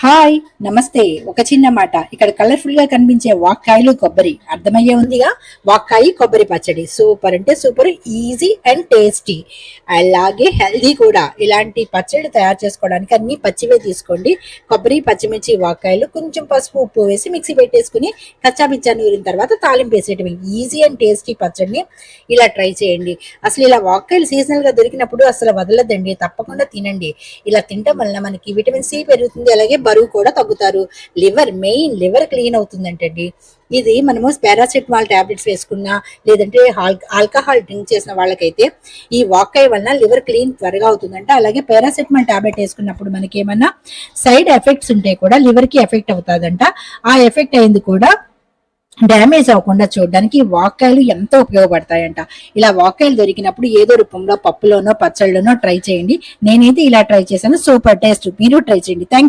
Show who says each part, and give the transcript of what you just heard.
Speaker 1: Hi నమస్తే. ఒక చిన్న మాట, ఇక్కడ కలర్ఫుల్ గా కనిపించే వాక్కాయలు కొబ్బరి అర్థమయ్యే ఉందిగా. వాక్కాయి కొబ్బరి పచ్చడి సూపర్ అంటే సూపర్, ఈజీ అండ్ టేస్టీ, అలాగే హెల్దీ కూడా. ఇలాంటి పచ్చడి తయారు చేసుకోవడానికి అన్ని పచ్చివే తీసుకోండి. కొబ్బరి, పచ్చిమిర్చి, వాక్కాయలు, కొంచెం పసుపు, ఉప్పు వేసి మిక్సీ పెట్టేసుకుని కచ్చాపిచ్చా నూరిన తర్వాత తాలింపు వేసేయటమే. ఈజీ అండ్ టేస్టీ పచ్చడిని ఇలా ట్రై చేయండి. అసలు ఇలా వాక్కాయలు సీజనల్ గా దొరికినప్పుడు అసలు వదలదండి, తప్పకుండా తినండి. ఇలా తినటం వలన మనకి విటమిన్ సి పెరుగుతుంది, అలాగే బరువు కూడా తగ్గుతారు. లివర్ క్లీన్ అవుతుందంటండి. ఇది మనము పారాసెటమాల్ టాబ్లెట్స్ వేసుకున్నా, లేదంటే ఆల్కహాల్ డ్రింక్ చేసిన వాళ్ళకైతే ఈ వాక్కాయ వలన లివర్ క్లీన్ త్వరగా అవుతుందంట. అలాగే పారాసెటమాల్ టాబ్లెట్ వేసుకున్నప్పుడు మనకి ఏమన్నా సైడ్ ఎఫెక్ట్స్ ఉంటే కూడా లివర్ కి ఎఫెక్ట్ అవుతాదంట. ఆ ఎఫెక్ట్ అయింది కూడా డ్యామేజ్ అవ్వకుండా చూడడానికి వాక్కాయలు ఎంతో ఉపయోగపడతాయంట. ఇలా వాక్కాయలు దొరికినప్పుడు ఏదో రూపంలో పప్పులోనో పచ్చళ్ళలోనో ట్రై చేయండి. నేనైతే ఇలా ట్రై చేశాను, సూపర్ టేస్ట్. మీరు ట్రై చేయండి. థ్యాంక్